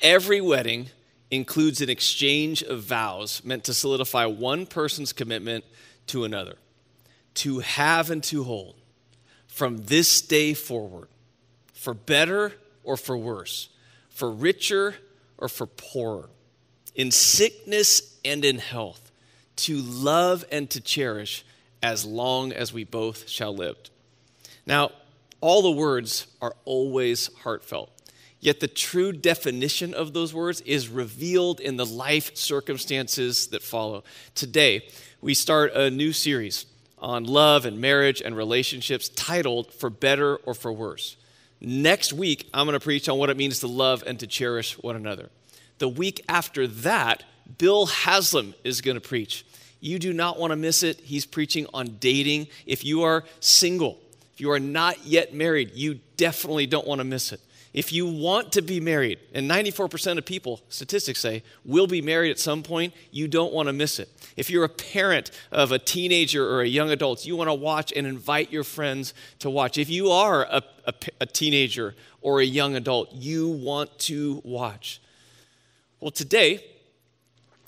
Every wedding includes an exchange of vows meant to solidify one person's commitment to another, to have and to hold, from this day forward, for better or for worse, for richer or for poorer, in sickness and in health, to love and to cherish as long as we both shall live. Now, all the words are always heartfelt, yet the true definition of those words is revealed in the life circumstances that follow. Today, we start a new series on love and marriage and relationships titled For Better or For Worse. Next week, I'm going to preach on what it means to love and to cherish one another. The week after that, Bill Haslam is going to preach. You do not want to miss it. He's preaching on dating. If you are single, if you are not yet married, you definitely don't want to miss it. If you want to be married, and 94% of people, statistics say, will be married at some point, you don't want to miss it. If you're a parent of a teenager or a young adult, you want to watch and invite your friends to watch. If you are a teenager or a young adult, you want to watch. Well, today,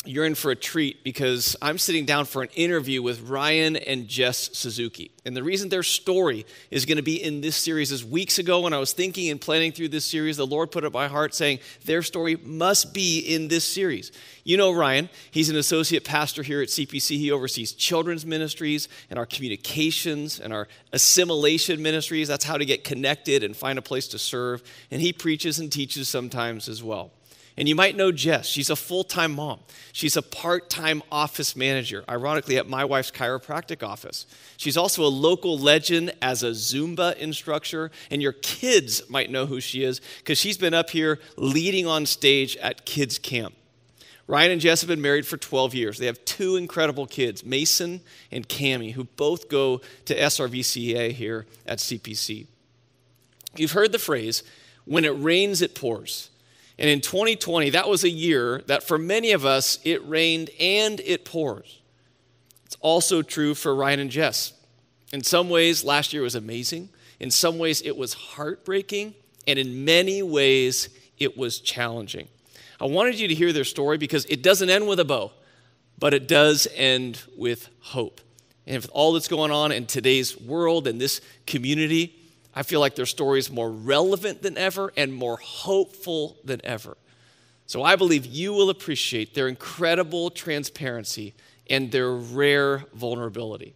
you're in for a treat because I'm sitting down for an interview with Ryan and Jess Suzuki. And the reason their story is going to be in this series is weeks ago when I was thinking and planning through this series, the Lord put it on my heart saying their story must be in this series. You know Ryan, he's an associate pastor here at CPC. He oversees children's ministries and our communications and our assimilation ministries. That's how to get connected and find a place to serve. And he preaches and teaches sometimes as well. And you might know Jess. She's a full-time mom. She's a part-time office manager, ironically, at my wife's chiropractic office. She's also a local legend as a Zumba instructor, and your kids might know who she is because she's been up here leading on stage at kids' camp. Ryan and Jess have been married for 12 years. They have two incredible kids, Mason and Cammie, who both go to SRVCA here at CPC. You've heard the phrase, when it rains, it pours. And in 2020, that was a year that for many of us, it rained and it pours. It's also true for Ryan and Jess. In some ways, last year was amazing. In some ways, it was heartbreaking. And in many ways, it was challenging. I wanted you to hear their story because it doesn't end with a bow, but it does end with hope. And with all that's going on in today's world and this community, I feel like their story is more relevant than ever and more hopeful than ever. So I believe you will appreciate their incredible transparency and their rare vulnerability.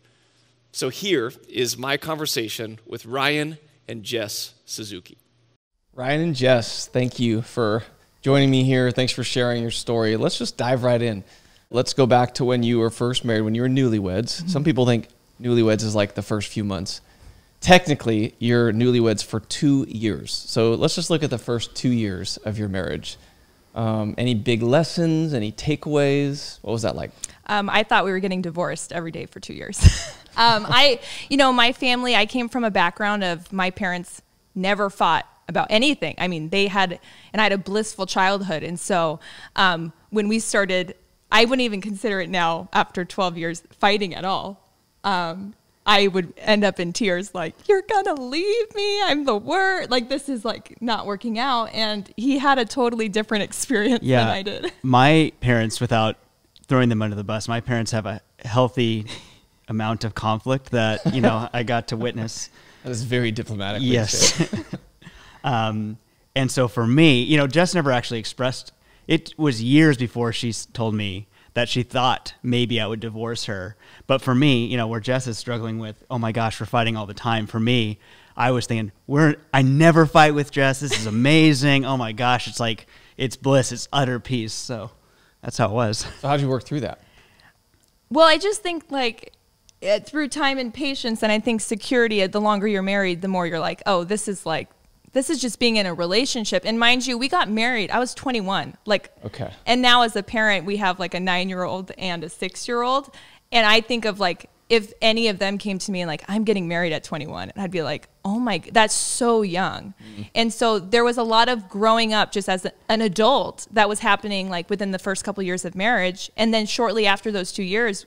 So here is my conversation with Ryan and Jess Suzuki. Ryan and Jess, thank you for joining me here. Thanks for sharing your story. Let's just dive right in. Let's go back to when you were first married, when you were newlyweds. Mm-hmm. Some people think newlyweds is like the first few months. Technically, you're newlyweds for 2 years. So let's just look at the first 2 years of your marriage. Any big lessons, any takeaways? What was that like? I thought we were getting divorced every day for 2 years. My family, I came from a background of my parents never fought about anything. I mean, I had a blissful childhood. And so when we started, I wouldn't even consider it now after 12 years fighting at all. I would end up in tears like, you're gonna leave me, I'm the worst. Like, this is like not working out. And he had a totally different experience than I did. My parents, without throwing them under the bus, my parents have a healthy amount of conflict that, I got to witness. That is very diplomatic. Yes. And so for me, Jess never actually expressed, it was years before she told me that she thought maybe I would divorce her. But for me, where Jess is struggling with, oh my gosh, we're fighting all the time. For me, I was thinking, I never fight with Jess. This is amazing. Oh my gosh, it's like, it's bliss. It's utter peace. So that's how it was. So how'd you work through that? Well, I just think through time and patience, and I think security, the longer you're married, the more you're like, oh, this is just being in a relationship. And mind you, we got married. I was 21. Okay. And now as a parent, we have like a 9-year-old and a 6-year-old. And I think of if any of them came to me and I'm getting married at 21, and I'd be like, oh my, that's so young. Mm-hmm. And so there was a lot of growing up just as an adult that was happening within the first couple of years of marriage. And then shortly after those 2 years,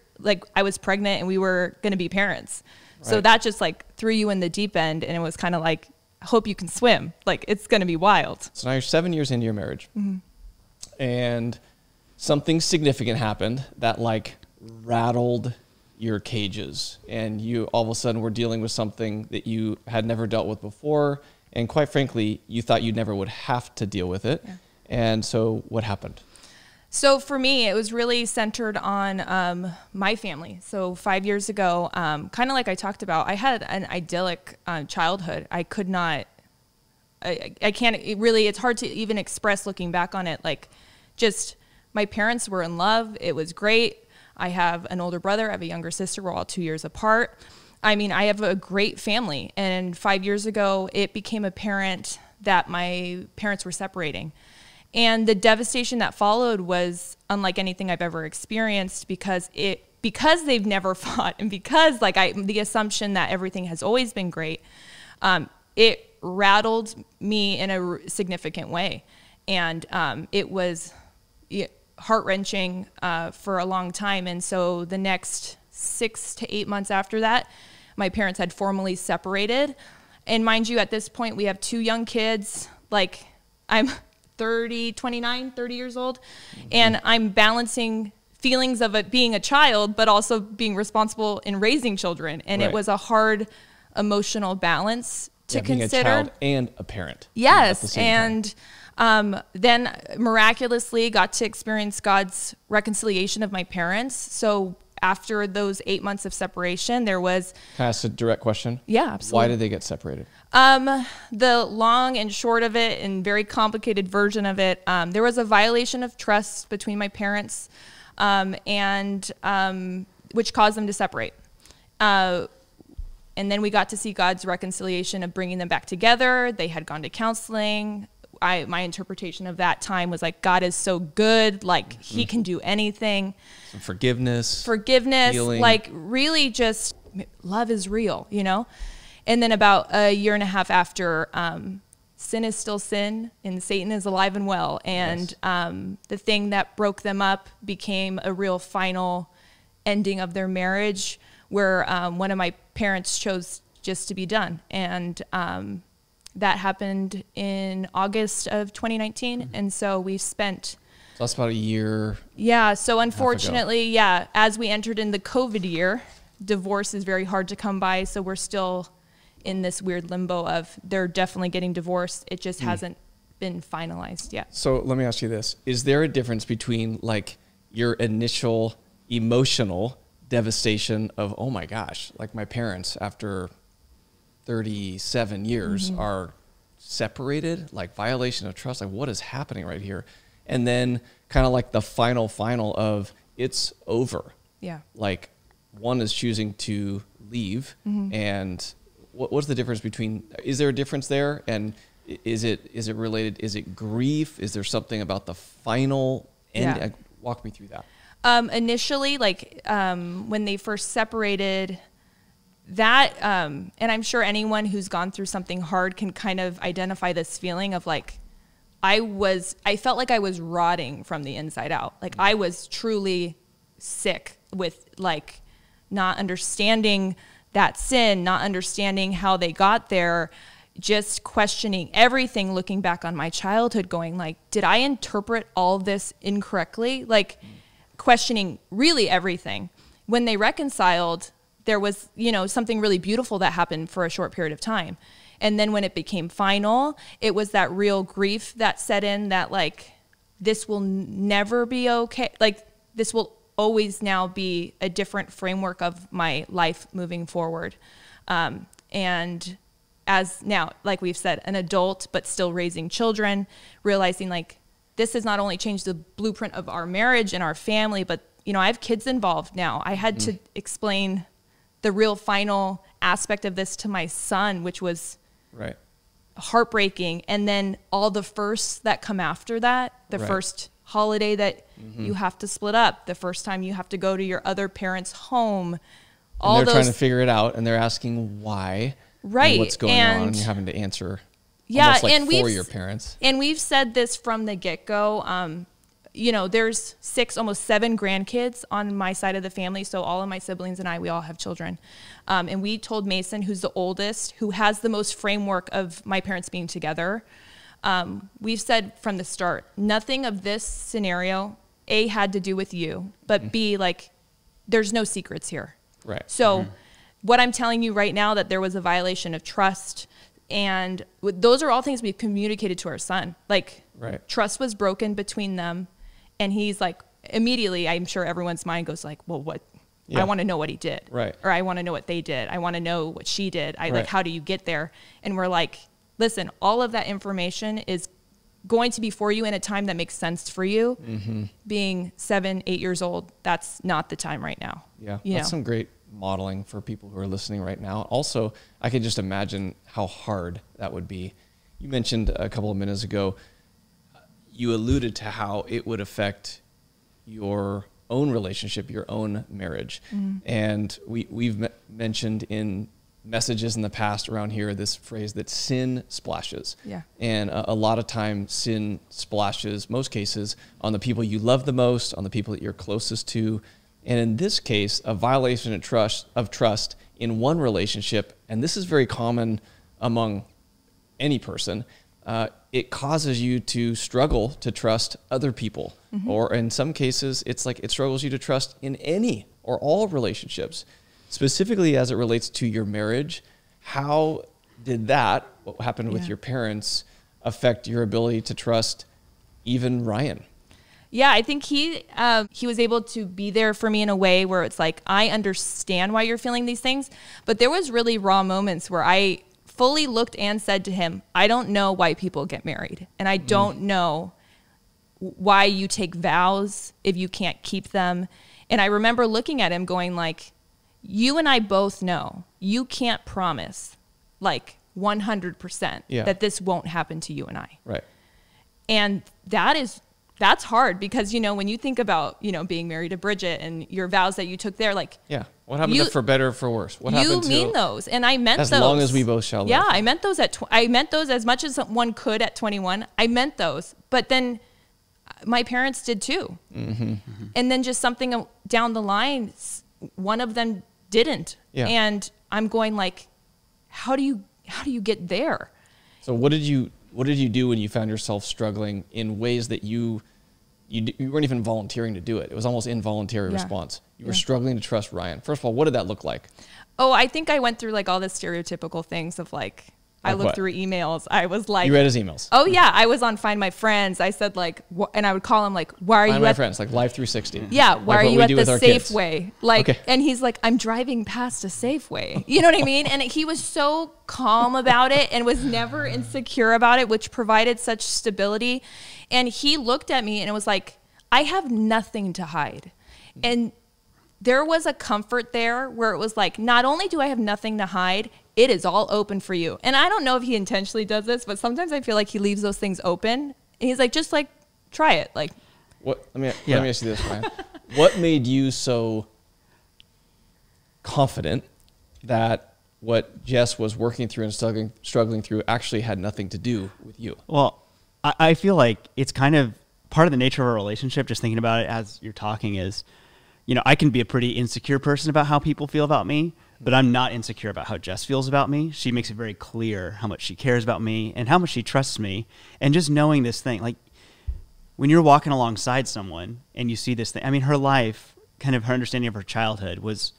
I was pregnant and we were going to be parents. Right. So that just threw you in the deep end. And it was kind of hope you can swim. It's going to be wild. So now you're 7 years into your marriage. Mm-hmm. and something significant happened that like rattled your cages, and you all of a sudden were dealing with something that you had never dealt with before, and quite frankly, you thought you never would have to deal with it. Yeah. And so what happened? So for me, it was really centered on my family. So 5 years ago, kind of like I talked about, I had an idyllic childhood. I could not, I can't, it's hard to even express looking back on it. Like, just my parents were in love. It was great. I have an older brother. I have a younger sister. We're all 2 years apart. I mean, I have a great family. And 5 years ago, it became apparent that my parents were separating. And the devastation that followed was unlike anything I've ever experienced, because they've never fought, and because the assumption that everything has always been great, it rattled me in a significant way. And it was heart-wrenching for a long time. And so the next 6 to 8 months after that, my parents had formally separated. And mind you, at this point, we have 2 young kids. Like, I'm 30 years old, and I'm balancing feelings of it being a child, but also being responsible in raising children. And right. It was a hard emotional balance to consider. Being a child and a parent. Yes, and then miraculously got to experience God's reconciliation of my parents. So after those 8 months of separation, there was... Can I ask a direct question? Yeah, absolutely. Why did they get separated? The long and short of it, and very complicated version of it, there was a violation of trust between my parents, and which caused them to separate. And then we got to see God's reconciliation of bringing them back together. They had gone to counseling. My interpretation of that time was like, God is so good, like he can do anything. Some forgiveness, healing. Like really just love is real, you know? And then about a year and a half after, sin is still sin and Satan is alive and well. And yes. The thing that broke them up became a real final ending of their marriage, where one of my parents chose just to be done. And that happened in August of 2019. Mm-hmm. And so we spent... So that's about a year. Yeah. So unfortunately, as we entered in the COVID year, divorce is very hard to come by. So we're still in this weird limbo of they're definitely getting divorced. It just hasn't been finalized yet. So let me ask you this. Is there a difference between like your initial emotional devastation of, oh my gosh, like my parents after 37 years are separated, like violation of trust, like what is happening right here? And then kind of like the final of it's over. Yeah. Like one is choosing to leave, and what's the difference between, is there a difference there? And is it related? Is it grief? Is there something about the final end? Yeah. Walk me through that. Initially, like when they first separated, that, and I'm sure anyone who's gone through something hard can kind of identify this feeling of like, I felt like I was rotting from the inside out. Like I was truly sick with like not understanding that sin, not understanding how they got there, just questioning everything, looking back on my childhood, going like, did I interpret all this incorrectly? Like questioning really everything. When they reconciled, there was, something really beautiful that happened for a short period of time. And then when it became final, it was that real grief that set in, that like, this will never be okay. Like this will always now be a different framework of my life moving forward. And as now, like we've said, an adult, but still raising children, realizing like, this has not only changed the blueprint of our marriage and our family, but I have kids involved now. I had to explain the real final aspect of this to my son, which was heartbreaking. And then all the firsts that come after that, the first holiday that you have to split up, the first time you have to go to your other parent's home. And they're trying to figure it out, and they're asking why, and what's going on, and you're having to answer almost like for your parents. And we've said this from the get-go. There's 6, almost 7 grandkids on my side of the family. So all of my siblings and I, we all have children. And we told Mason, who's the oldest, who has the most framework of my parents being together, we've said from the start, nothing of this scenario, A, had to do with you, but B, like, there's no secrets here. Right. So what I'm telling you right now, that there was a violation of trust, and those are all things we've communicated to our son. Like, trust was broken between them, and he's like, immediately, I'm sure everyone's mind goes like, well, what? Yeah. I want to know what he did. Right. Or I want to know what they did. I want to know what she did. Like, how do you get there? And we're like, listen, all of that information is going to be for you in a time that makes sense for you. Being 7, 8 years old, that's not the time right now. Yeah, that's some great modeling for people who are listening right now. Also, I can just imagine how hard that would be. You mentioned a couple of minutes ago, you alluded to how it would affect your own relationship, your own marriage. And we've mentioned in messages in the past around here this phrase that sin splashes. Yeah. And a lot of times sin splashes, most cases, on the people you love the most, on the people that you're closest to. And in this case, a violation of trust in one relationship, and this is very common among any person, it causes you to struggle to trust other people. Or in some cases, it's like it struggles you to trust in any or all relationships. Specifically as it relates to your marriage, how did that, what happened with your parents, affect your ability to trust even Ryan? Yeah, I think he was able to be there for me in a way where it's like, I understand why you're feeling these things, but there was really raw moments where I fully looked and said to him, I don't know why people get married, and I don't know why you take vows if you can't keep them. And I remember looking at him going like, you and I both know you can't promise like 100% that this won't happen to you and I. Right. And that's hard because, you know, when you think about, you know, being married to Bridget and your vows that you took there, like, what happened to for better or for worse? What happened to mean those? And I meant as those. As long as we both shall live. Yeah, I meant those I meant those as much as one could at 21. I meant those. But then my parents did too. And then just something down the line, one of them didn't. And I'm going like, how do you get there? So what did you do when you found yourself struggling in ways that you weren't even volunteering to do it? It was almost involuntary response. You were struggling to trust Ryan. First of all, what did that look like? Oh, I think I went through like all the stereotypical things of like I looked through emails. I was like, you read his emails? Oh yeah, I was on Find My Friends. I said like, and I would call him like, why are you Find My Friends, like Life 360. Yeah, why are you at the Safeway? Like, and he's like, I'm driving past a Safeway. You know what I mean? And he was so calm about it and was never insecure about it, which provided such stability. And he looked at me and it was like, I have nothing to hide. And there was a comfort there where it was like, not only do I have nothing to hide, it is all open for you. And I don't know if he intentionally does this, but sometimes I feel like he leaves those things open. And he's like, just like, try it. Like, what? Let me ask you this, Ryan. What made you so confident that what Jess was working through and struggling through actually had nothing to do with you? Well, I feel like it's kind of part of the nature of our relationship, just thinking about it as you're talking, is, you know, I can be a pretty insecure person about how people feel about me, but I'm not insecure about how Jess feels about me. She makes it very clear how much she cares about me and how much she trusts me. And just knowing this thing, like when you're walking alongside someone and you see this thing, I mean, her life, kind of her understanding of her childhood was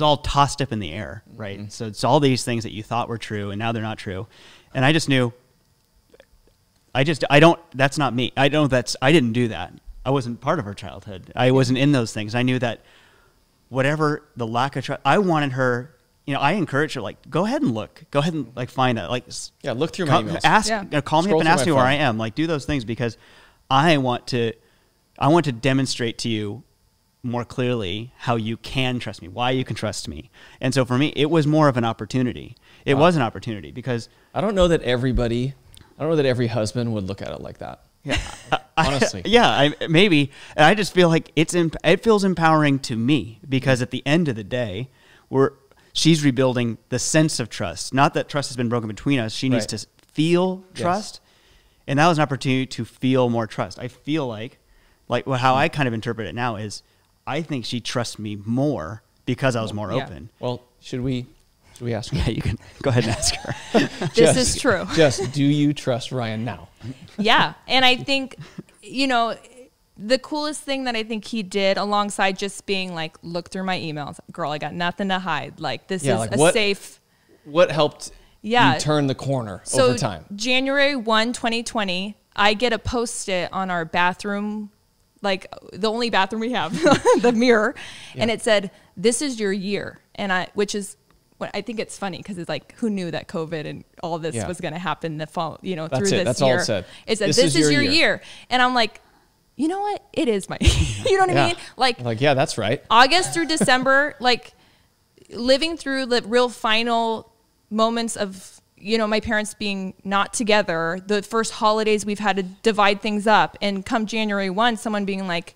all tossed up in the air, right? So it's all these things that you thought were true and now they're not true. And I just knew, that's not me. I didn't do that. I wasn't part of her childhood. I wasn't in those things. I knew that whatever the lack of trust, I wanted her, you know, I encouraged her, like, go ahead and look. Go ahead and, like, find that. Like, look through my emails. Call me up and ask me where I am. Like, do those things because I want to demonstrate to you more clearly how you can trust me, why you can trust me. And so for me, it was more of an opportunity. It was an opportunity because I don't know that every husband would look at it like that. Yeah, honestly. Maybe. And I just feel like it feels empowering to me because at the end of the day, she's rebuilding the sense of trust. Not that trust has been broken between us. She needs to feel trust. And that was an opportunity to feel more trust. I feel like how I kind of interpret it now is I think she trusts me more because I was more open. Well, should we Should we ask her? Yeah, you can go ahead and ask her. This is true. Jess, do you trust Ryan now? Yeah. And I think, the coolest thing that I think he did alongside just being like, look through my emails, girl, I got nothing to hide. Like, this is a safe. What helped you turn the corner over time? January 1, 2020, I get a Post-it on our bathroom, like the only bathroom we have, the mirror. Yeah. And it said, this is your year. And which is what I think it's funny because it's like, who knew that COVID and all this was going to happen the fall, through this year. That's all it said. It said, this is your year. And I'm like, you know what? It is my, you know what I mean? Like, yeah, that's right. August through December, like living through the real final moments of, my parents being not together, the first holidays we've had to divide things up. And come January 1, someone being like,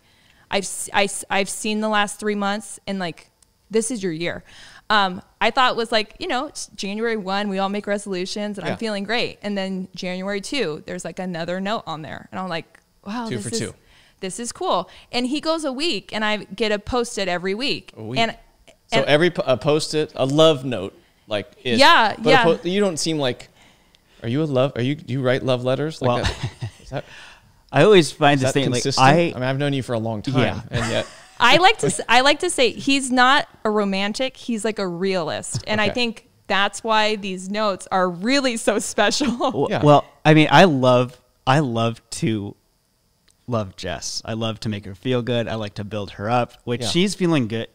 I've seen the last 3 months and like, this is your year. I thought it was like, it's January 1, we all make resolutions and I'm feeling great. And then January 2, there's like another note on there. And I'm like, wow, this is cool. And he goes a week and I get a Post-it every week. And every Post-it, a love note, like ish. Yeah, but you don't seem like, do you write love letters? Like is that, I always find this thing like I've known you for a long time, and yet I like to say he's not a romantic, he's like a realist. And I think that's why these notes are really so special. Well, I mean, I love to love Jess. I love to make her feel good. I like to build her up, which she's feeling good.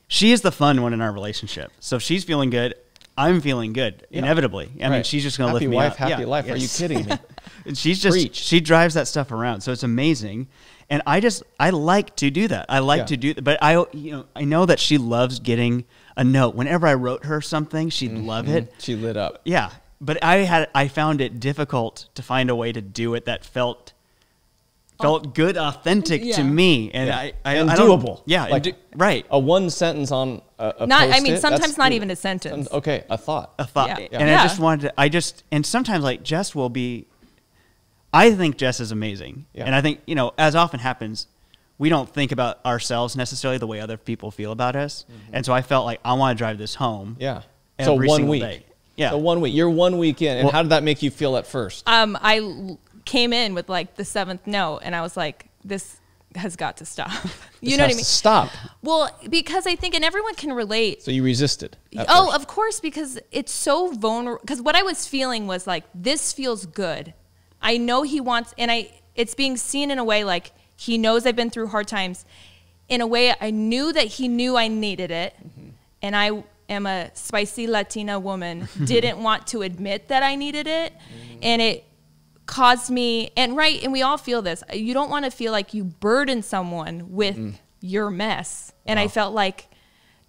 She is the fun one in our relationship. So if she's feeling good, I'm feeling good, inevitably. I mean, she's just going to lift me up. Happy life. Yes. Are you kidding me? And she drives that stuff around. So it's amazing. And I like to do that. I like to do that. But I know that she loves getting a note. Whenever I wrote her something, she'd love it. She lit up. Yeah. But I found it difficult to find a way to do it that felt good, authentic to me, and and doable. Right. A one sentence on a Post-it, sometimes not even a sentence. Okay, a thought. Yeah. And I just wanted to. And sometimes like Jess will be. I think Jess is amazing, and I think as often happens, we don't think about ourselves necessarily the way other people feel about us, and so I felt like I want to drive this home. Yeah. Every so 1 single week. day. Yeah. So 1 week. You're 1 week in, and how did that make you feel at first? I came in with like the 7th note and I was like, this has got to stop. You know what I mean? Stop. Well, because I think, and everyone can relate. So you resisted. Oh, of course, because it's so vulnerable. Because what I was feeling was like, this feels good. I know he wants, and it's being seen in a way like he knows I've been through hard times. In a way, I knew that he knew I needed it. And I am a spicy Latina woman, didn't want to admit that I needed it. And it caused me, and we all feel this, you don't want to feel like you burden someone with your mess. And I felt like,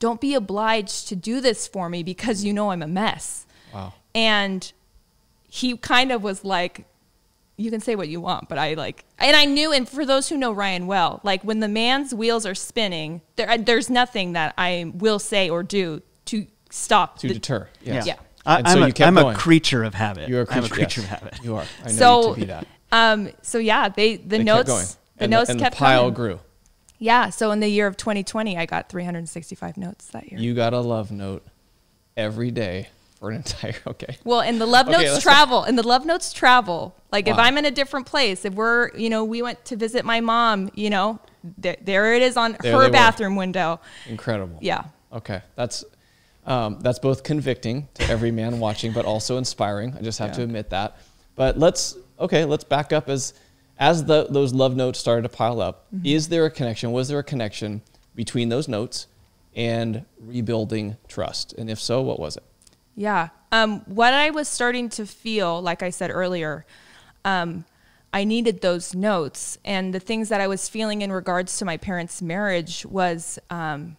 don't be obliged to do this for me because I'm a mess. Wow. And he kind of was like, you can say what you want, but and I knew, and for those who know Ryan well, like when the man's wheels are spinning, there's nothing that I will say or do to stop. To deter. Yes. Yeah. I'm a creature of habit. You're a creature, I'm a creature of habit. You are. I know you to be that. The notes kept kept the pile coming. grew. Yeah. So in the year of 2020, I got 365 notes that year. You got a love note every day for an entire, Well, and the love notes travel. Like if I'm in a different place, if we're, we went to visit my mom, there it is on her bathroom window. Incredible. Yeah. Okay. That's both convicting to every man watching, but also inspiring. I just have to admit that. But let's back up as those love notes started to pile up. Was there a connection between those notes and rebuilding trust? And if so, what was it? Yeah. What I was starting to feel, like I said earlier, I needed those notes. And the things that I was feeling in regards to my parents' marriage was, I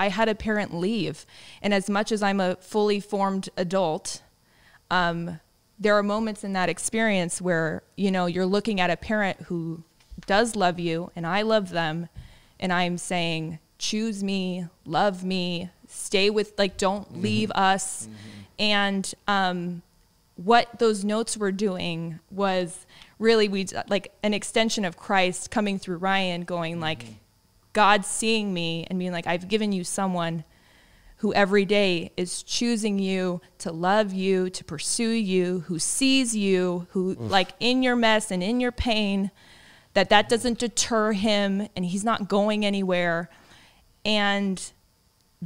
had a parent leave. And as much as I'm a fully formed adult, there are moments in that experience where, you're looking at a parent who does love you and I love them. And I'm saying, choose me, love me, stay with, don't leave us. And what those notes were doing was really, an extension of Christ coming through Ryan going God seeing me and being like, I've given you someone who every day is choosing you, to love you, to pursue you, who sees you, who like in your mess and in your pain, that doesn't deter him and he's not going anywhere, and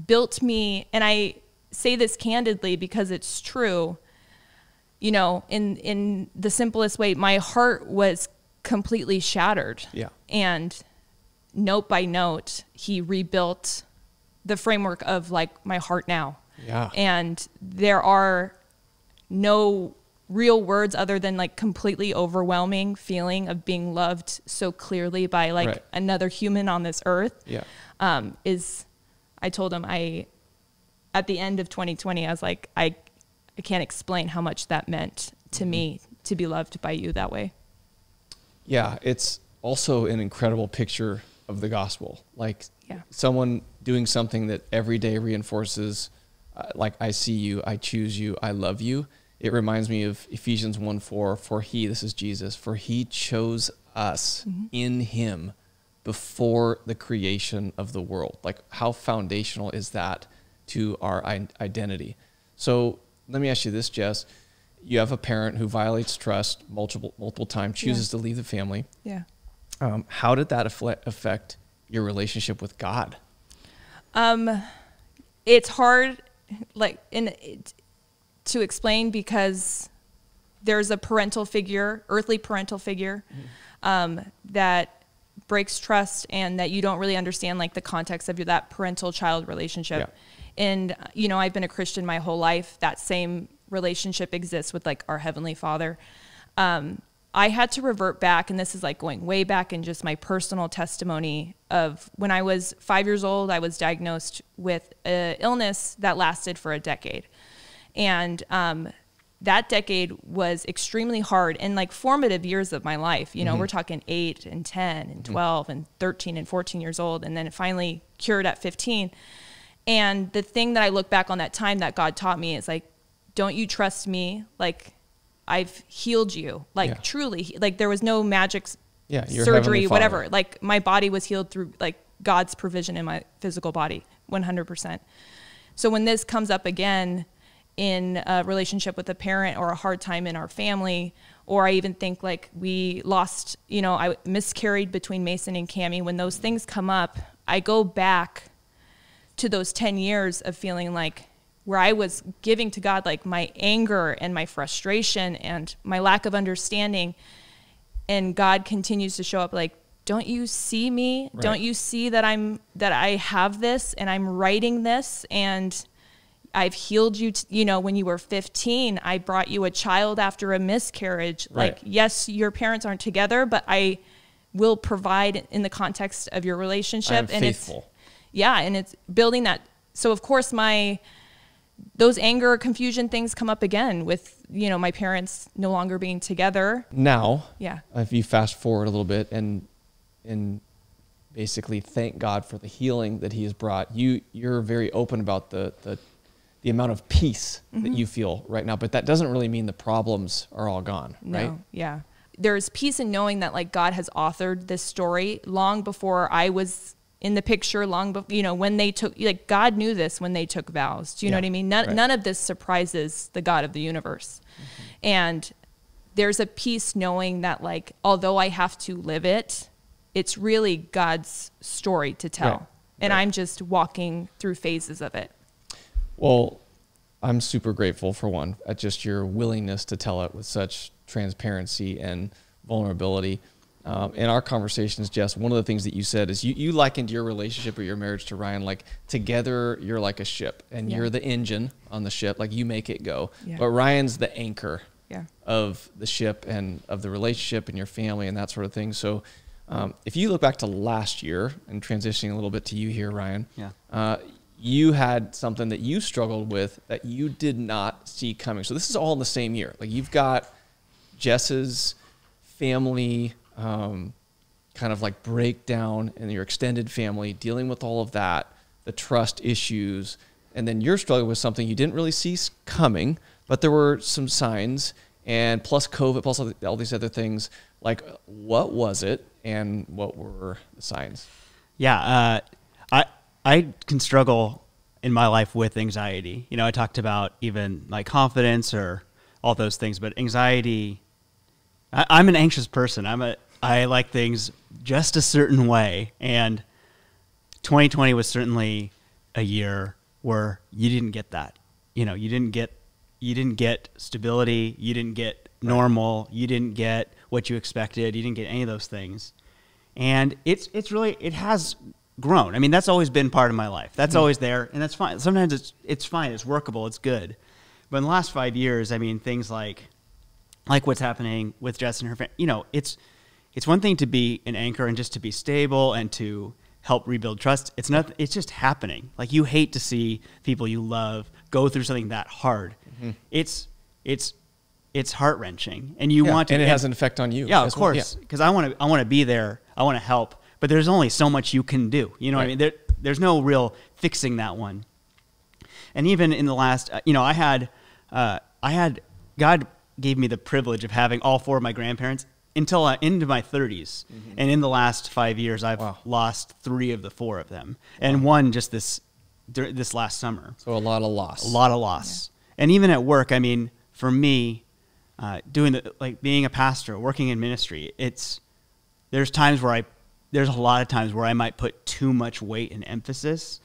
built me. And I say this candidly because it's true. You know, in the simplest way, my heart was completely shattered. Yeah. And note by note, he rebuilt the framework of like my heart now. Yeah. And there are no real words other than like completely overwhelming feeling of being loved so clearly by like Right. another human on this earth. Yeah. I told him at the end of 2020, I was like, I can't explain how much that meant to me to be loved by you that way. Yeah, it's also an incredible picture of the gospel. Like Yeah. someone doing something that every day reinforces, like, I see you, I choose you, I love you. It reminds me of Ephesians 1:4, for he, this is Jesus, for he chose us in him before the creation of the world. Like, how foundational is that to our identity? So let me ask you this, Jess. You have a parent who violates trust multiple times, chooses to leave the family. Yeah. How did that affect your relationship with God? It's hard, like, to explain because there's a parental figure, earthly parental figure, that breaks trust and that you don't really understand, like, the context of that parental-child relationship. Yeah. And, you know, I've been a Christian my whole life. That same relationship exists with, like, our Heavenly Father. I had to revert back, and this is like going way back in just my personal testimony of when I was 5 years old, I was diagnosed with an illness that lasted for a decade. And that decade was extremely hard and like formative years of my life. You know, we're talking 8 and 10 and 12 and 13 and 14 years old. And then it finally cured at 15. And the thing that I look back on that time that God taught me is like, don't you trust me? Like, I've healed you, like truly, like there was no magic your surgery, Heavenly whatever. Father. Like my body was healed through like God's provision in my physical body, 100%. So when this comes up again in a relationship with a parent or a hard time in our family, or I even think like we lost, you know, I miscarried between Mason and Cammie. When those things come up, I go back to those 10 years of feeling like where I was giving to God like my anger and my frustration and my lack of understanding. And God continues to show up like, don't you see me? Right. Don't you see that I have this and I'm writing this and I've healed you, you know, when you were 15, I brought you a child after a miscarriage. Right. Like, yes, your parents aren't together, but I will provide in the context of your relationship. I'm faithful. And it's building that. So of course those anger, confusion things come up again with, you know, my parents no longer being together. Now, Yeah. if you fast forward a little bit and basically thank God for the healing that he has brought, you're very open about the amount of peace that you feel right now, but that doesn't really mean the problems are all gone, right? No, yeah. There's peace in knowing that like God has authored this story long before I was in the picture, long before, you know, when they took, like God knew this when they took vows. Do you know what I mean? None of this surprises the God of the universe. And there's a peace knowing that like, although I have to live it, it's really God's story to tell. Right. And I'm just walking through phases of it. Well, I'm super grateful for one, at just your willingness to tell it with such transparency and vulnerability. In our conversations, Jess, one of the things that you said is you likened your relationship or your marriage to Ryan, like together you're like a ship and you're the engine on the ship, like you make it go. Yeah. But Ryan's the anchor Yeah. of the ship and of the relationship and your family and that sort of thing. So if you look back to last year and transitioning a little bit to you here, Ryan, you had something that you struggled with that you did not see coming. So this is all in the same year. Like you've got Jess's family kind of like breakdown and your extended family dealing with all of that, the trust issues, and then you're struggling with something you didn't really see coming, but there were some signs, and plus COVID, plus all these other things. Like, what was it, and what were the signs? Yeah, I can struggle in my life with anxiety. You know, I talked about even like confidence or all those things, but anxiety, I'm an anxious person. I like things just a certain way. And 2020 was certainly a year where you didn't get that. You know, you didn't get stability. You didn't get normal. You didn't get what you expected. You didn't get any of those things. And it's really, it has grown. I mean, that's always been part of my life. That's always there, and that's fine. Sometimes it's fine. It's workable. It's good. But in the last 5 years, I mean, things like what's happening with Jess and her family, you know, it's one thing to be an anchor and just to be stable and to help rebuild trust. It's just happening. Like, you hate to see people you love go through something that hard. Mm-hmm. It's heart-wrenching, and you want to, and it has an effect on you. Yeah, of course, because I want to be there. I want to help, but there's only so much you can do. You know what I mean? There's no real fixing that one. And even in the last, you know, I had God gave me the privilege of having all 4 of my grandparents until into my 30s. Mm-hmm. And in the last 5 years, I've lost 3 of the 4 of them, and one just this last summer. So a lot of loss. A lot of loss. Yeah. And even at work, I mean, for me, being a pastor, working in ministry, there's a lot of times where I might put too much weight and emphasis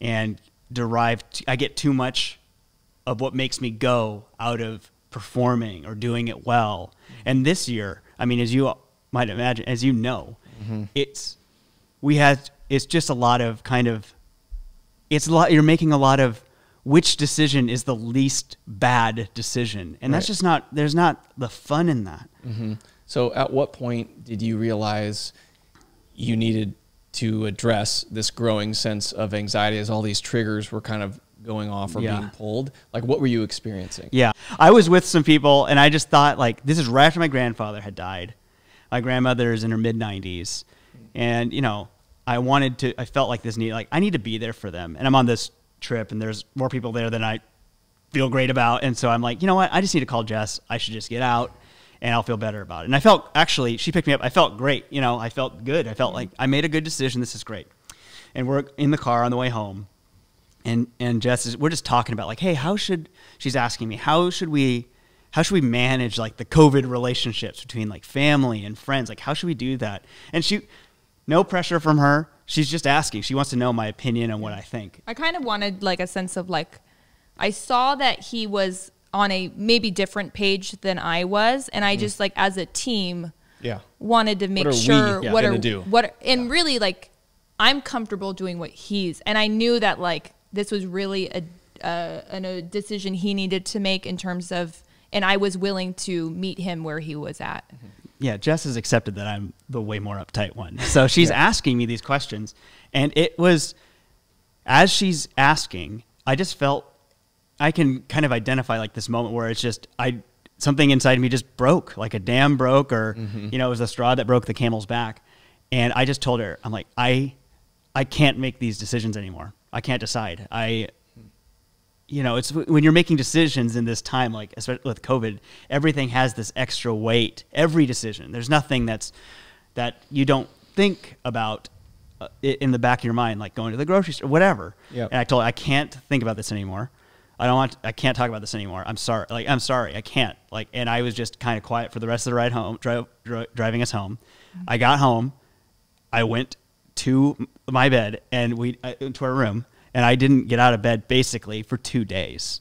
and I get too much of what makes me go out of performing or doing it well. And this year, I mean, as you might imagine, as you know, mm-hmm. it's just a lot of you're making a lot of which decision is the least bad decision. And that's just there's not the fun in that. Mm-hmm. So at what point did you realize you needed to address this growing sense of anxiety as all these triggers were kind of going off or being pulled? Like, what were you experiencing? Yeah. I was with some people, and I just thought, like, this is right after my grandfather had died. My grandmother is in her mid-90s. And, you know, I felt like I need to be there for them. And I'm on this trip, and there's more people there than I feel great about. And so I'm like, you know what? I just need to call Jess. I should just get out, and I'll feel better about it. And I felt, actually, she picked me up. I felt great. You know, I felt good. I felt like I made a good decision. This is great. And we're in the car on the way home. And Jess we're just talking about, like, hey, she's asking me, how should we manage, like, the COVID relationships between, like, family and friends? Like, how should we do that? And no pressure from her. She's just asking. She wants to know my opinion on what I think. I kind of wanted, like, a sense of, like, I saw that he was on a maybe different page than I was. And I just, like, as a team, wanted to make sure really, like, I'm comfortable doing what he's, and I knew that, like, this was really a decision he needed to make in terms of, and I was willing to meet him where he was at. Yeah, Jess has accepted that I'm the way more uptight one. So she's asking me these questions, and it was, as she's asking, I just felt, I can kind of identify, like, this moment where it's just, something inside me just broke, like a dam broke, or, you know, it was the straw that broke the camel's back. And I just told her, I'm like, I can't make these decisions anymore. I can't decide. You know, it's when you're making decisions in this time, like, especially with COVID, everything has this extra weight. Every decision, there's nothing that you don't think about in the back of your mind, like going to the grocery store, whatever. Yep. And I told her, I can't think about this anymore. I can't talk about this anymore. I'm sorry. Like, I'm sorry. I can't. Like, and I was just kind of quiet for the rest of the ride home, driving us home. Mm-hmm. I got home. I went to my bed and into our room, and I didn't get out of bed basically for 2 days.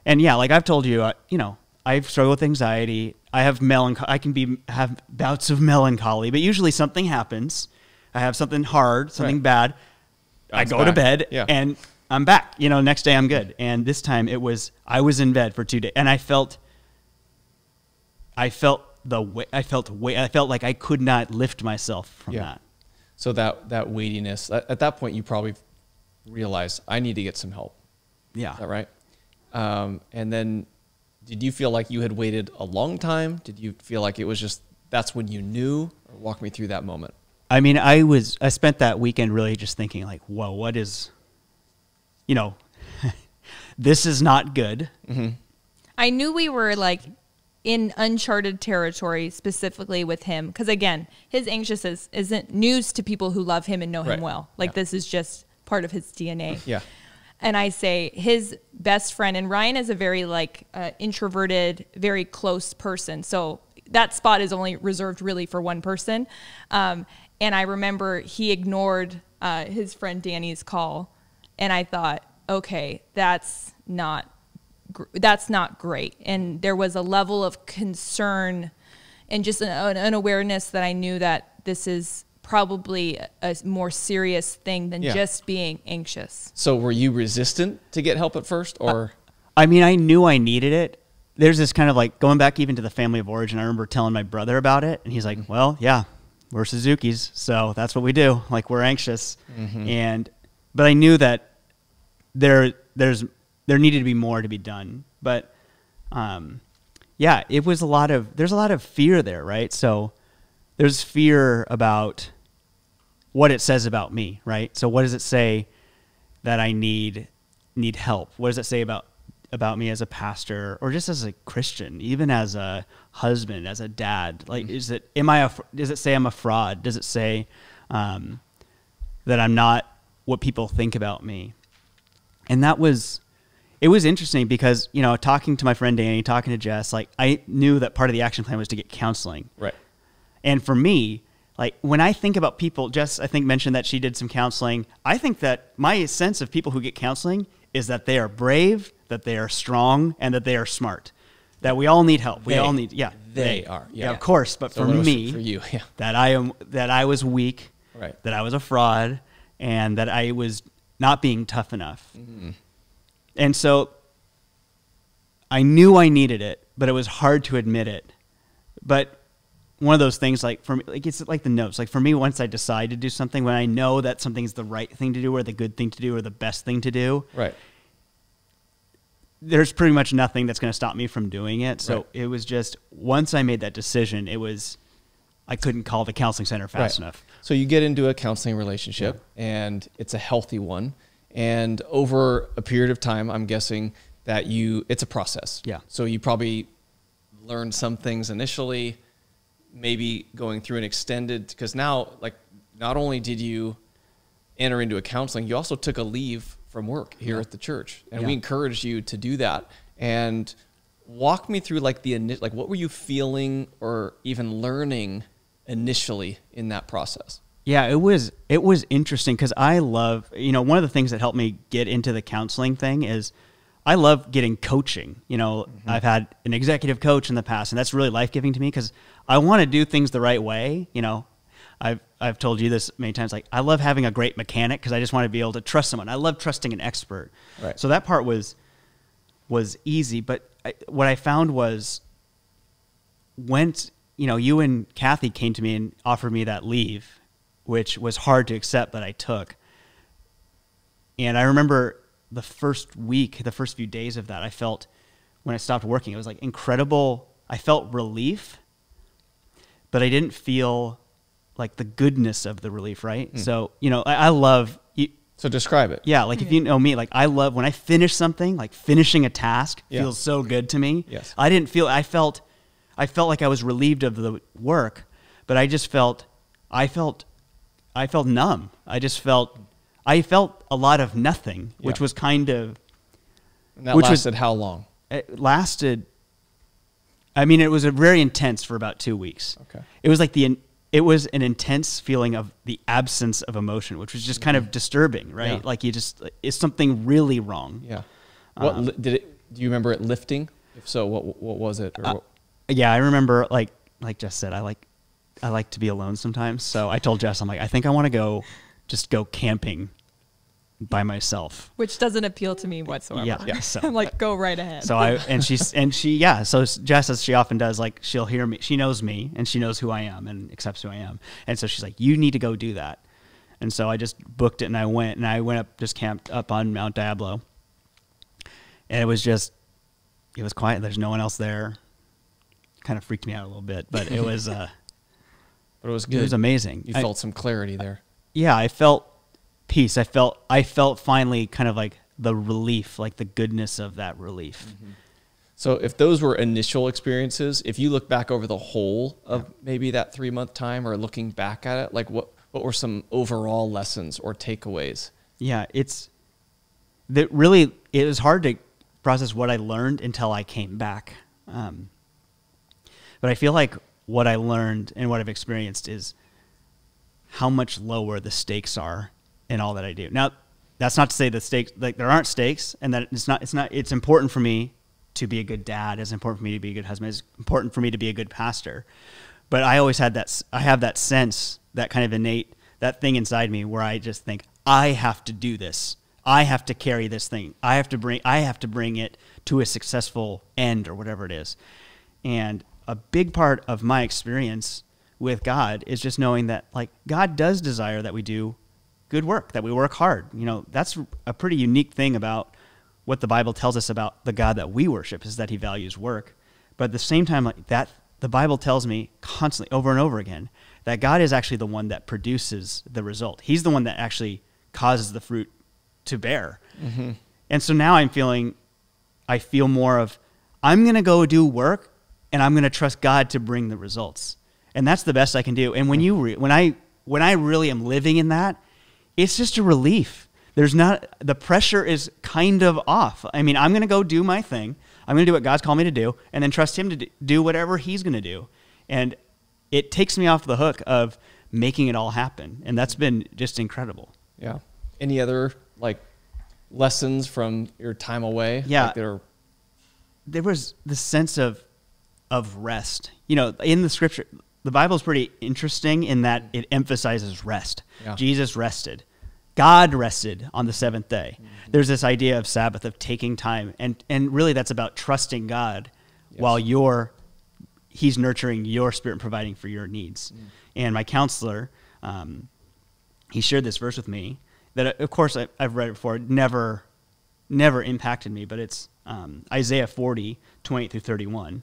And yeah, like I've told you, you know, I struggle with anxiety. I have melancholy. I can have bouts of melancholy, but usually something happens. I have something hard, something bad. I go to bed and I'm back. You know, next day I'm good. And this time I was in bed for 2 days, and I felt like I could not lift myself from that. So that weightiness, at that point, you probably realized, I need to get some help. Yeah. Is that right? And then did you feel like you had waited a long time? Did you feel like it was just, that's when you knew? Or walk me through that moment. I mean, I spent that weekend really just thinking, like, whoa, what is, you know, this is not good. Mm-hmm. I knew we were, like, in uncharted territory, specifically with him. Because, again, his anxiousness isn't news to people who love him and know him well. Like, this is just part of his DNA. Yeah. and I say his best friend, and Ryan is a very like introverted, very close person. So that spot is only reserved really for one person. And I remember he ignored his friend Danny's call, and I thought, okay, that's not great. And there was a level of concern and just an awareness that I knew that this is probably a more serious thing than just being anxious. So were you resistant to get help at first, or? I mean, I knew I needed it. There's this kind of like going back even to the family of origin. I remember telling my brother about it, and he's like, well, yeah, we're Suzuki's, so that's what we do. Like, we're anxious. But I knew that there needed to be more to be done. But yeah, there's a lot of fear there, right? So there's fear about what it says about me, right? So what does it say that I need help? What does it say about me as a pastor, or just as a Christian, even as a husband, as a dad? Like, does it say I'm a fraud? Does it say that I'm not what people think about me? And it was interesting because, you know, talking to my friend Danny, talking to Jess, like, I knew that part of the action plan was to get counseling. Right. And for me, like, when I think about people, Jess, I think, mentioned that she did some counseling. I think that my sense of people who get counseling is that they are brave, that they are strong, and that they are smart. That we all need help. We all need, They are. Yeah, of course. But So for it was me, for you, yeah. that I was weak, Right. that I was a fraud, and that I was not being tough enough. And so I knew I needed it, but it was hard to admit it. But one of those things, like, for me, like, it's like the notes. Like, for me, once I decide to do something, when I know that something's the right thing to do, or the good thing to do, or the best thing to do, Right. there's pretty much nothing that's going to stop me from doing it. So Right. it was just, once I made that decision, I couldn't call the counseling center fast enough. So you get into a counseling relationship, and it's a healthy one. And over a period of time, I'm guessing that it's a process. Yeah. So you probably learned some things initially, maybe going through an extended, because now, like, not only did you enter into a counseling, you also took a leave from work here at the church. And we encouraged you to do that. And walk me through, like, what were you feeling or even learning initially in that process? Yeah, it was interesting because I love, one of the things that helped me get into the counseling thing is I love getting coaching. I've had an executive coach in the past, and that's really life-giving to me because I want to do things the right way. I've told you this many times, like, I love having a great mechanic because I just want to be able to trust someone. I love trusting an expert. Right. So that part was easy, but what I found was once, you and Kathy came to me and offered me that leave, which was hard to accept, but I took. And I remember the first few days of that, I felt, when I stopped working, it was like incredible. I felt relief, but I didn't feel like the goodness of the relief, right? So, I love... So describe it. Yeah, like, if you know me, like, I love when I finish something, like finishing a task feels so good to me. Yes. I felt like I was relieved of the work, but I felt numb. I felt a lot of nothing, which was kind of... And that lasted how long? It lasted... I mean, it was very intense for about 2 weeks. Okay. It was like it was an intense feeling of the absence of emotion, which was just kind of disturbing, right? Yeah. Like, is something really wrong? Yeah. Do you remember it lifting? If so, what was it? Yeah, I remember, like Jess said, I like to be alone sometimes. So I told Jess, I'm like, I think I want to go camping by myself, Which doesn't appeal to me whatsoever. Yeah. So I'm like, go right ahead. So so Jess, as she often does, like, she'll hear me, she knows me, and she knows who I am and accepts who I am. And so she's like, you need to go do that. And so I just booked it, and I went up, just camped up on Mount Diablo. And it was quiet. There's no one else there. Kind of freaked me out a little bit, but it was, but it was good. It was amazing. You felt some clarity there. Yeah, I felt peace. I felt finally kind of like the relief, like the goodness of that relief. Mm-hmm. So if those were initial experiences, if you look back over the whole of maybe that 3-month time, or looking back at it, like, what were some overall lessons or takeaways? Yeah, that really, it was hard to process what I learned until I came back. But I feel like what I learned and what I've experienced is how much lower the stakes are in all that I do. Now, that's not to say the stakes, like there aren't stakes, and that it's important for me to be a good dad. It's important for me to be a good husband. It's important for me to be a good pastor. But I always had I have that sense, that kind of innate, that thing inside me where I just think, I have to do this. I have to carry this thing. I have to bring it to a successful end or whatever it is. And a big part of my experience with God is just knowing that, like, God does desire that we do good work, that we work hard. You know, that's a pretty unique thing about what the Bible tells us about the God that we worship, is that he values work. But at the same time, like that, the Bible tells me constantly over and over again that God is actually the one that produces the result. He's the one that actually causes the fruit to bear. Mm-hmm. And so now I feel more of, I'm going to go do work and I'm going to trust God to bring the results. And that's the best I can do. And when I really am living in that, it's just a relief. The pressure is kind of off. I mean, I'm going to go do my thing. I'm going to do what God's called me to do, and then trust him to do whatever he's going to do. And it takes me off the hook of making it all happen. And that's been just incredible. Yeah. Any other like lessons from your time away? Yeah. Like there was this sense of rest. You know, in the scripture, the Bible is pretty interesting in that it emphasizes rest. Yeah. Jesus rested. God rested on the seventh day. Mm-hmm. There's this idea of Sabbath, of taking time. And really that's about trusting God while he's nurturing your spirit and providing for your needs. Mm. And my counselor, he shared this verse with me that, of course, I've read it before. It never impacted me, but it's Isaiah 40, 28 through 31.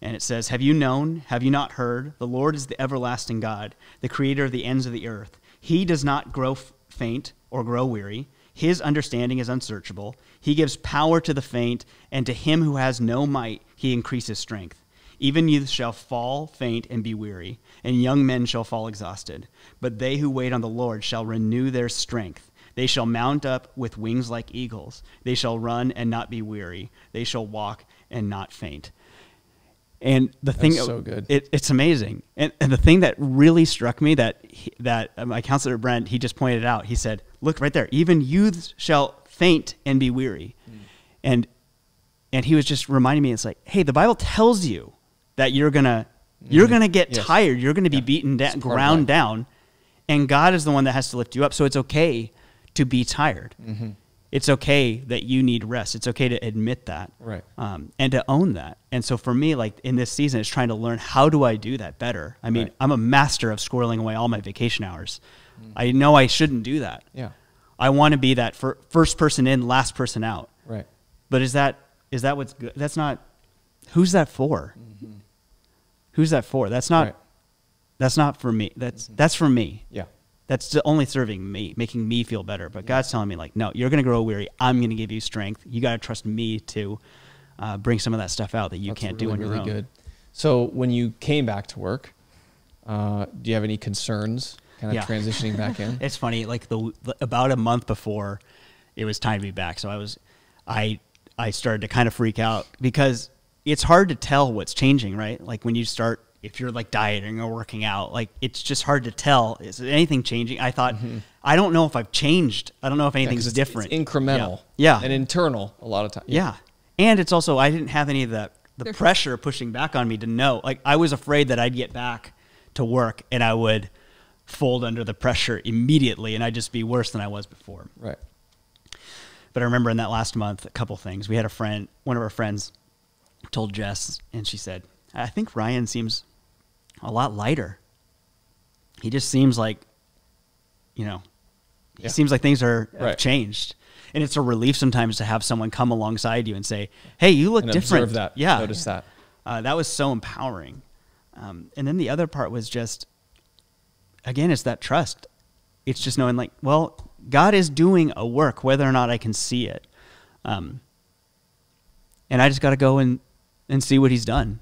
And it says, have you known, have you not heard? The Lord is the everlasting God, the creator of the ends of the earth. He does not grow faint or grow weary. His understanding is unsearchable. He gives power to the faint, and to him who has no might, he increases strength. Even youth shall fall faint and be weary, and young men shall fall exhausted. But they who wait on the Lord shall renew their strength. They shall mount up with wings like eagles. They shall run and not be weary. They shall walk and not faint. And the thing, so good. It's amazing. And the thing that really struck me that my counselor Brent, he just pointed out, he said, look right there, even youths shall faint and be weary. Mm. And he was just reminding me, it's like, hey, the Bible tells you that you're going to get tired. You're going to be beaten down, ground down. And God is the one that has to lift you up. So it's okay to be tired. Mm-hmm. It's okay that you need rest. It's okay to admit that, right? And to own that. And so for me, like in this season, it's trying to learn, how do I do that better? I mean, I'm a master of squirreling away all my vacation hours. I know I shouldn't do that. Yeah, I want to be that first person in, last person out. Right. But is that what's good? That's not. Who's that for? Mm-hmm. Who's that for? That's not. Right. That's not for me. That's for me. Yeah. That's only serving me, making me feel better. But God's telling me, like, no, you're going to grow weary. I'm going to give you strength. You got to trust me to bring some of that stuff out that you can't do on your own. Good. So when you came back to work, do you have any concerns kind of transitioning back in? It's funny, like about a month before it was time to be back. So I started to kind of freak out because it's hard to tell what's changing, right? Like when you start, if you're like dieting or working out, like it's just hard to tell. Is anything changing? I thought, I don't know if I've changed. I don't know if anything's different. It's incremental. Yeah. And internal a lot of times. Yeah. And it's also, I didn't have any of the pressure pushing back on me to know. Like I was afraid that I'd get back to work and I would fold under the pressure immediately and I'd just be worse than I was before. Right. But I remember in that last month, a couple things. We had one of our friends told Jess, and she said, I think Ryan seems a lot lighter. He just seems like, he seems like things have changed. And it's a relief sometimes to have someone come alongside you and say, hey, you look different. Observe that. Yeah. Notice that. That was so empowering. And then the other part was just, again, it's that trust. It's just knowing like, well, God is doing a work, whether or not I can see it. And I just got to go and see what he's done.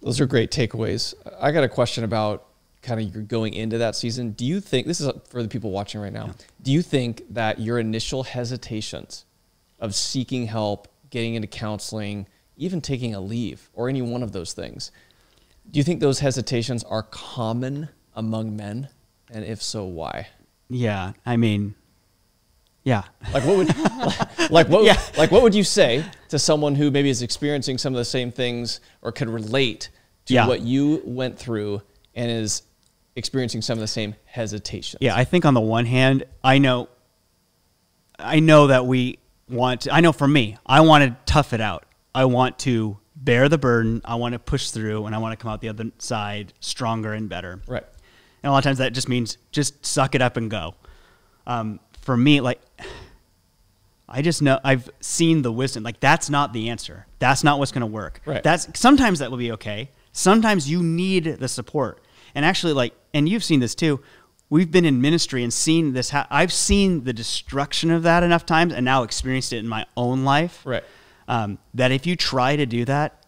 Those are great takeaways. I got a question about kind of you're going into that season, do you think, this is for the people watching right now, do you think that your initial hesitations of seeking help, getting into counseling, even taking a leave or any one of those things, do you think those hesitations are common among men? And if so, why? Yeah. I mean, yeah. Like what would what would you say to someone who maybe is experiencing some of the same things or could relate to what you went through and is experiencing some of the same hesitations? Yeah, I think on the one hand, I know that I know for me, I want to tough it out. I want to bear the burden. I want to push through, and I want to come out the other side stronger and better. Right. And a lot of times that just means just suck it up and go. For me, like, I just know I've seen the wisdom. Like, that's not the answer. That's not what's going to work. Right. Sometimes that will be okay. Sometimes you need the support. And actually, and you've seen this too. We've been in ministry and seen this. I've seen the destruction of that enough times, and now experienced it in my own life. Right. That if you try to do that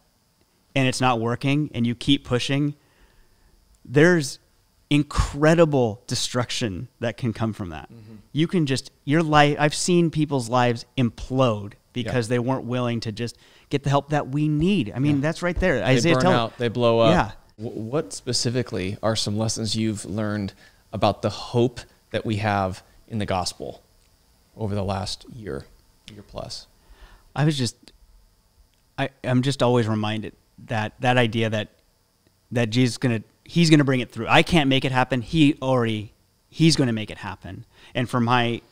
and it's not working and you keep pushing, there's incredible destruction that can come from that. Mm-hmm. You can your life, I've seen people's lives implode because they weren't willing to just get the help that we need. I mean, that's right there. Isaiah tells out, they blow up. Yeah. What specifically are some lessons you've learned about the hope that we have in the gospel over the last year plus? I'm just always reminded that idea that Jesus he's going to bring it through. I can't make it happen. He's going to make it happen. And for my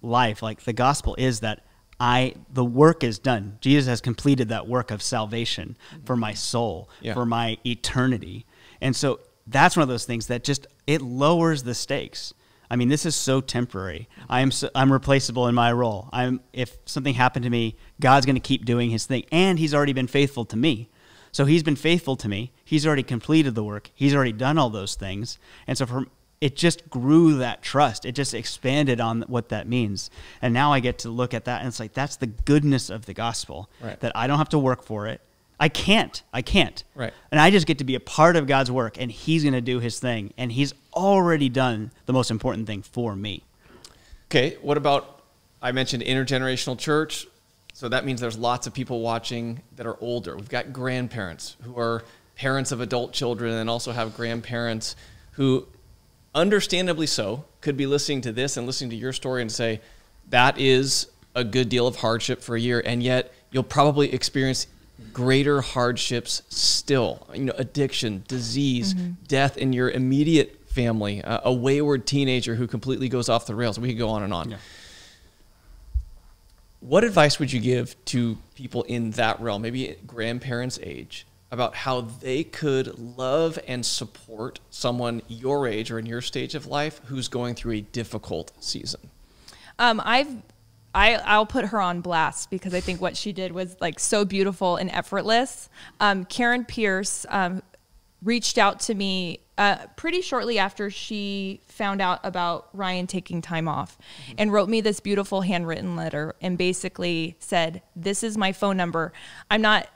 life, like, the gospel is that the work is done. Jesus has completed that work of salvation for my soul, for my eternity. And so that's one of those things that it lowers the stakes. I mean, this is so temporary. I'm replaceable in my role. If something happened to me, God's going to keep doing his thing. And he's already been faithful to me. So he's been faithful to me. He's already completed the work. He's already done all those things. And so it just grew that trust. It just expanded on what that means. And now I get to look at that, and it's like, that's the goodness of the gospel, that I don't have to work for it. I can't. Right. And I just get to be a part of God's work, and he's going to do his thing. And he's already done the most important thing for me. Okay, what about, I mentioned intergenerational church. So that means there's lots of people watching that are older. We've got grandparents who are parents of adult children and also have grandparents who, understandably so, could be listening to this and listening to your story and say, that is a good deal of hardship for a year, and yet you'll probably experience greater hardships still. Addiction, disease, death in your immediate family, a wayward teenager who completely goes off the rails. We could go on and on. Yeah. What advice would you give to people in that realm, maybe grandparents' age, about how they could love and support someone your age or in your stage of life who's going through a difficult season? I'll put her on blast because I think what she did was like so beautiful and effortless. Karen Pierce reached out to me pretty shortly after she found out about Ryan taking time off, and wrote me this beautiful handwritten letter and basically said, this is my phone number. I'm not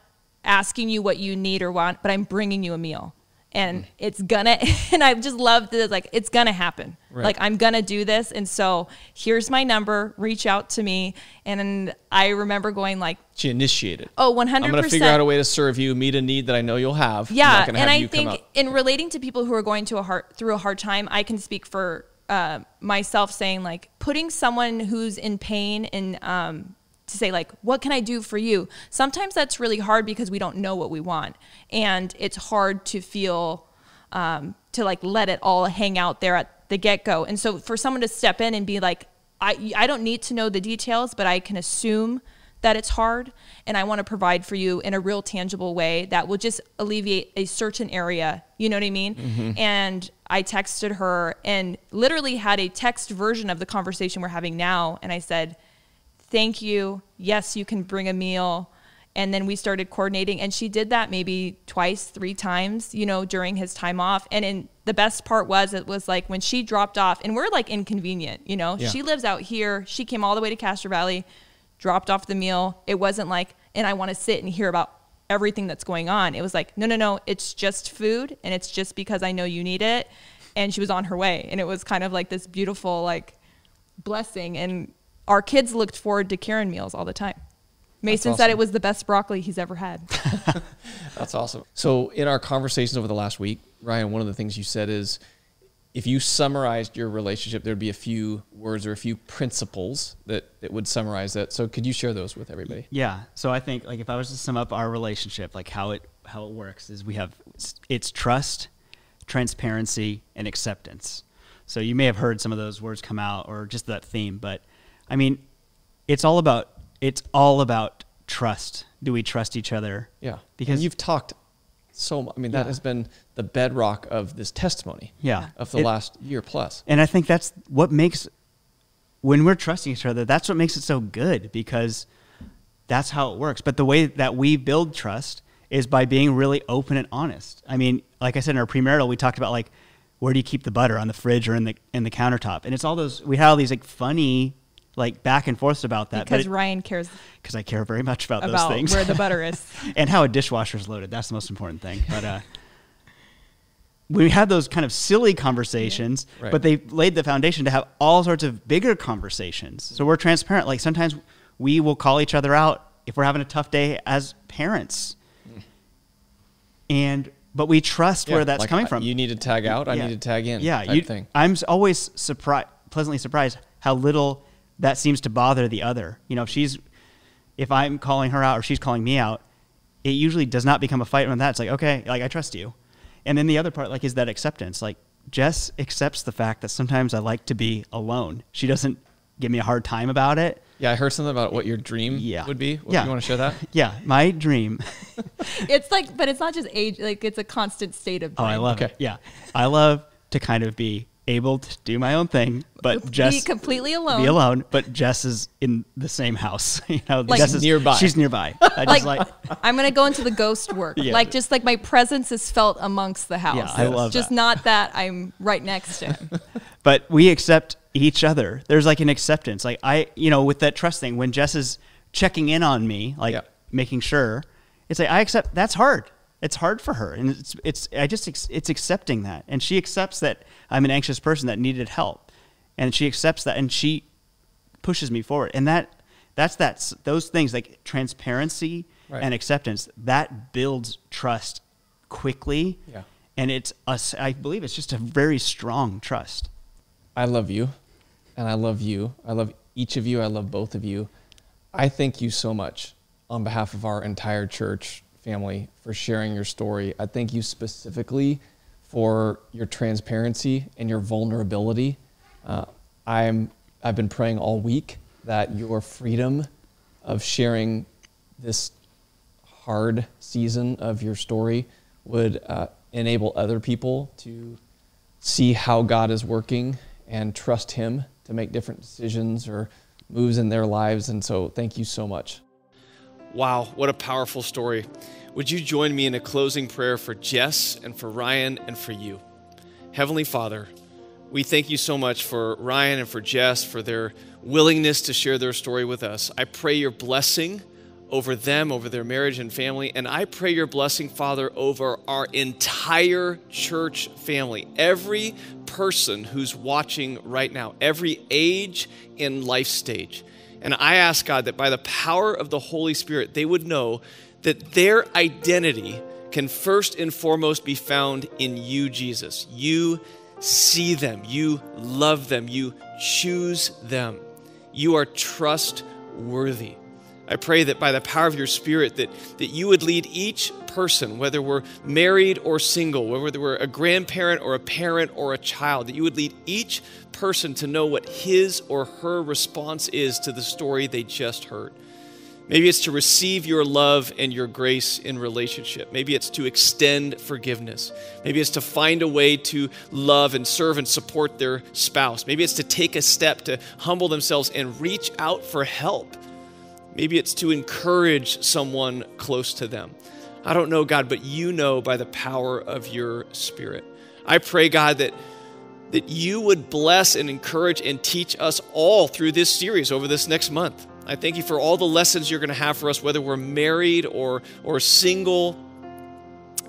asking you what you need or want, but I'm bringing you a meal. And it's gonna, and I just love this, like, it's gonna happen. Right. Like, I'm gonna do this. And so here's my number, reach out to me. And I remember going like, she initiated. Oh, 100%. I'm gonna figure out a way to serve you, meet a need that I know you'll have. Yeah. And I think in relating to people who are going through a hard time, I can speak for myself, saying like, putting someone who's in pain and, to say like, what can I do for you? Sometimes that's really hard because we don't know what we want. And it's hard to feel, to like let it all hang out there at the get-go. And so for someone to step in and be like, I don't need to know the details, but I can assume that it's hard. And I want to provide for you in a real tangible way that will just alleviate a certain area. You know what I mean? Mm-hmm. And I texted her and literally had a text version of the conversation we're having now. And I said, thank you. Yes, you can bring a meal. And then we started coordinating, and she did that maybe twice, 3 times, during his time off. And the best part was, it was like when she dropped off, and we're like inconvenient, Yeah. She lives out here. She came all the way to Castro Valley, dropped off the meal. It wasn't like, and I want to sit and hear about everything that's going on. It was like, no, it's just food, and it's just because I know you need it. And she was on her way. And it was kind of like this beautiful, like, blessing. And our kids looked forward to Karen meals all the time. Mason said it was the best broccoli he's ever had. That's awesome. So in our conversations over the last week, Ryan, one of the things you said is, if you summarized your relationship, there'd be a few words or a few principles that would summarize that. So could you share those with everybody? Yeah. So I think, like, if I was to sum up our relationship, like how it works is it's trust, transparency, and acceptance. So you may have heard some of those words come out, or just that theme, but I mean, it's all about trust. Do we trust each other? Yeah. Because and you've talked so much. I mean, that has been the bedrock of this testimony. Yeah. Of the last year plus. And I think that's what makes, when we're trusting each other, that's what makes it so good, because that's how it works. But the way that we build trust is by being really open and honest. I mean, like I said, in our premarital, we talked about, like, where do you keep the butter, on the fridge or in the countertop? And it's all those, we had all these, like, funny, like, back and forths about that. Because Ryan cares. Because I care very much about those things. Where the butter is. And how a dishwasher is loaded. That's the most important thing. But we had those kind of silly conversations, right. But they laid the foundation to have all sorts of bigger conversations. So we're transparent. Like, sometimes we will call each other out if we're having a tough day as parents. But we trust where that's coming from. You need to tag out, I need to tag in. Yeah, thing. I'm always pleasantly surprised how little that seems to bother the other. You know, if I'm calling her out or she's calling me out, it usually does not become a fight on that. It's like, okay, like, I trust you. And then the other part, like, is that acceptance. Like, Jess accepts the fact that sometimes I like to be alone. She doesn't give me a hard time about it. Yeah, I heard something about what your dream would be. You want to share that? Yeah, my dream. It's like, but it's not just age, like, it's a constant state of dream. Oh, I love it. Yeah. I love to kind of be able to do my own thing, but Jess be completely alone. Be alone, but Jess is in the same house. You know, like, Jess is nearby. She's nearby. I'm gonna go into the ghost work. Yeah. Like, just like my presence is felt amongst the house. Yeah, I love just that. not that I'm right next to him. But we accept each other. There's, like, an acceptance. Like, with that trust thing, when Jess is checking in on me, like, making sure, it's like, I accept. That's hard. It's hard for her, and it's accepting that, and she accepts that I'm an anxious person that needed help, and she accepts that, and she pushes me forward, and those things, like transparency and acceptance, that builds trust quickly, and I believe it's just a very strong trust. I love you, and I love you. I love each of you. I love both of you. I thank you so much on behalf of our entire church family for sharing your story. I thank you specifically for your transparency and your vulnerability. I've been praying all week that your freedom of sharing this hard season of your story would enable other people to see how God is working and trust Him to make different decisions or moves in their lives. And so thank you so much. Wow, what a powerful story. Would you join me in a closing prayer for Jess and for Ryan and for you? Heavenly Father, we thank you so much for Ryan and for Jess, for their willingness to share their story with us. I pray your blessing over them, over their marriage and family, and I pray your blessing, Father, over our entire church family, every person who's watching right now, every age and life stage. And I ask, God, that by the power of the Holy Spirit, they would know that their identity can first and foremost be found in you, Jesus. You see them, you love them, you choose them. You are trustworthy. I pray that by the power of your Spirit that you would lead each person, whether we're married or single, whether we're a grandparent or a parent or a child, that you would lead each person to know what his or her response is to the story they just heard. Maybe it's to receive your love and your grace in relationship. Maybe it's to extend forgiveness. Maybe it's to find a way to love and serve and support their spouse. Maybe it's to take a step to humble themselves and reach out for help. Maybe it's to encourage someone close to them. I don't know, God, but you know by the power of your Spirit. I pray, God, that you would bless and encourage and teach us all through this series over this next month. I thank you for all the lessons you're going to have for us, whether we're married or single.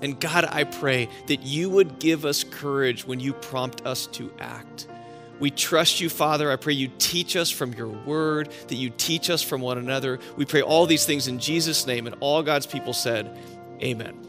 And God, I pray that you would give us courage when you prompt us to act. We trust you, Father. I pray you teach us from your word, that you teach us from one another. We pray all these things in Jesus' name, and all God's people said, amen.